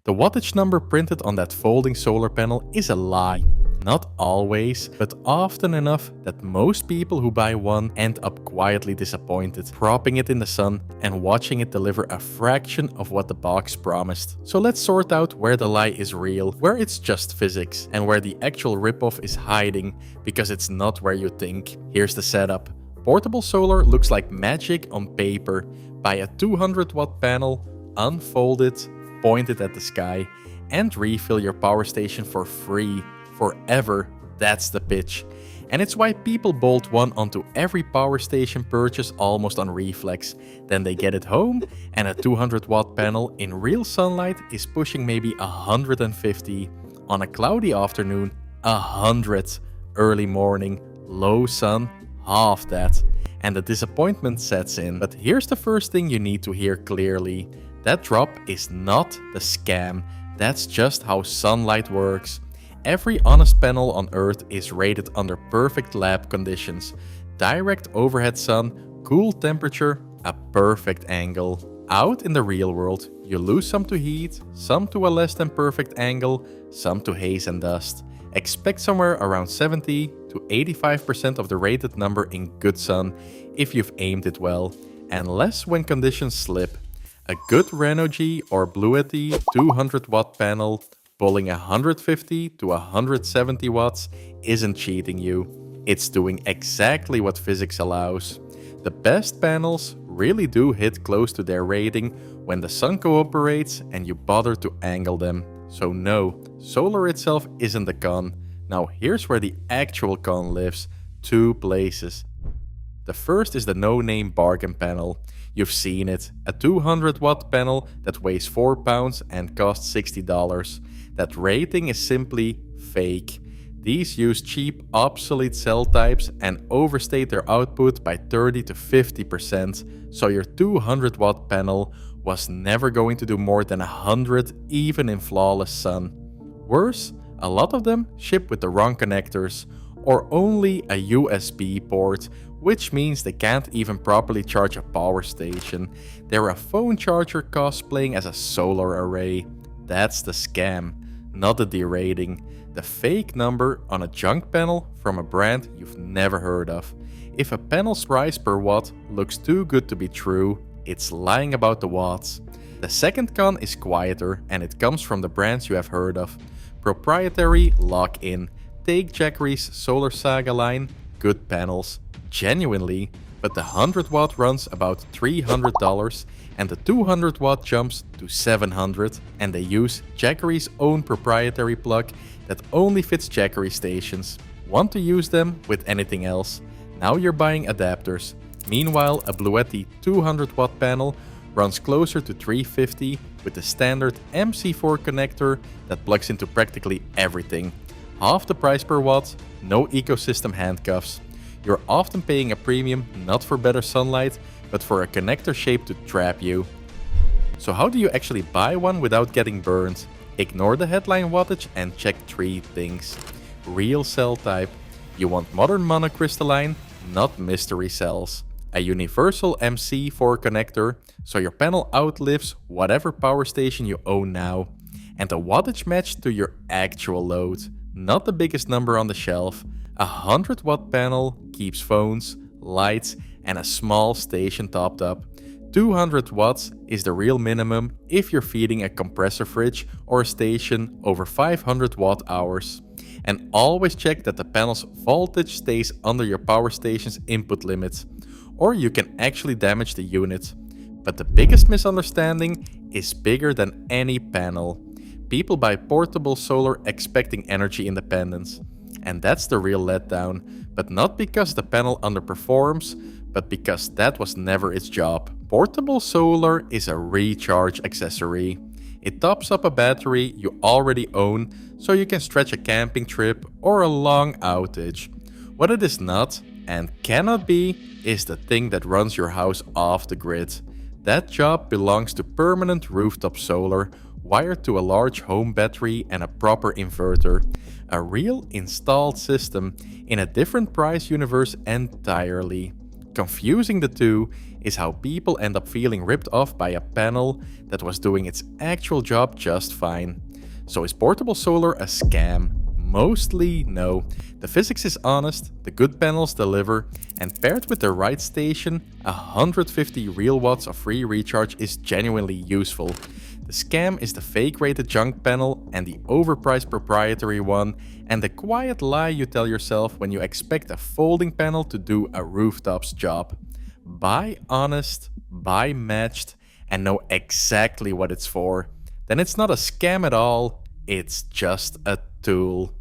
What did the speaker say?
The wattage number printed on that folding solar panel is a lie. Not always, but often enough that most people who buy one end up quietly disappointed, propping it in the sun and watching it deliver a fraction of what the box promised. So let's sort out where the lie is real, where it's just physics, and where the actual ripoff is hiding, because it's not where you think. Here's the setup. Portable solar looks like magic on paper. Buy a 200 watt panel, unfold it, point it at the sky, and refill your power station for free. Forever, that's the pitch. And it's why people bolt one onto every power station purchase almost on reflex. Then they get it home, and a 200 watt panel in real sunlight is pushing maybe 150. On a cloudy afternoon, 100. Early morning, low sun, half that. And the disappointment sets in. But here's the first thing you need to hear clearly. That drop is not the scam. That's just how sunlight works. Every honest panel on Earth is rated under perfect lab conditions. Direct overhead sun, cool temperature, a perfect angle. Out in the real world, you lose some to heat, some to a less than perfect angle, some to haze and dust. Expect somewhere around 70 to 85% of the rated number in good sun if you've aimed it well, and less when conditions slip. A good Renogy or Bluety 200 watt panel pulling 150 to 170 watts isn't cheating you. It's doing exactly what physics allows. The best panels really do hit close to their rating when the sun cooperates and you bother to angle them. So no, solar itself isn't the con. Now here's where the actual con lives. Two places. The first is the no-name bargain panel. You've seen it, a 200 watt panel that weighs 4 pounds and costs $60. That rating is simply fake. These use cheap, obsolete cell types and overstate their output by 30 to 50%, so your 200 watt panel was never going to do more than 100 even in flawless sun. Worse, a lot of them ship with the wrong connectors, or only a USB port, which means they can't even properly charge a power station. They're a phone charger cosplaying as a solar array. That's the scam, not the derating. The fake number on a junk panel from a brand you've never heard of. If a panel's price per watt looks too good to be true, it's lying about the watts. The second con is quieter, and it comes from the brands you have heard of. Proprietary lock-in. Take Jackery's Solar Saga line, good panels. Genuinely, but the 100 watt runs about $300 and the 200 watt jumps to $700, and they use Jackery's own proprietary plug that only fits Jackery stations. Want to use them with anything else? Now you're buying adapters. Meanwhile, a Bluety 200 watt panel runs closer to $350 with the standard MC4 connector that plugs into practically everything. Half the price per watt, no ecosystem handcuffs. You're often paying a premium not for better sunlight, but for a connector shape to trap you. So how do you actually buy one without getting burned? Ignore the headline wattage and check 3 things. Real cell type. You want modern monocrystalline, not mystery cells. A universal MC4 connector, so your panel outlives whatever power station you own now. And a wattage matched to your actual load, not the biggest number on the shelf. A 100 watt panel keeps phones, lights, and a small station topped up. 200 watts is the real minimum if you're feeding a compressor fridge or a station over 500 watt hours. And always check that the panel's voltage stays under your power station's input limit, or you can actually damage the unit. But the biggest misunderstanding is bigger than any panel. People buy portable solar expecting energy independence. And that's the real letdown, but not because the panel underperforms, but because that was never its job. Portable solar is a recharge accessory. It tops up a battery you already own, so you can stretch a camping trip or a long outage. What it is not, and cannot be, is the thing that runs your house off the grid. That job belongs to permanent rooftop solar, wired to a large home battery and a proper inverter. A real installed system in a different price universe entirely. Confusing the two is how people end up feeling ripped off by a panel that was doing its actual job just fine. So is portable solar a scam? Mostly no. The physics is honest, the good panels deliver, and paired with the right station, 150 real watts of free recharge is genuinely useful. The scam is the fake rated junk panel and the overpriced proprietary one, and the quiet lie you tell yourself when you expect a folding panel to do a rooftop's job. Buy honest, buy matched, and know exactly what it's for. Then it's not a scam at all, it's just a tool.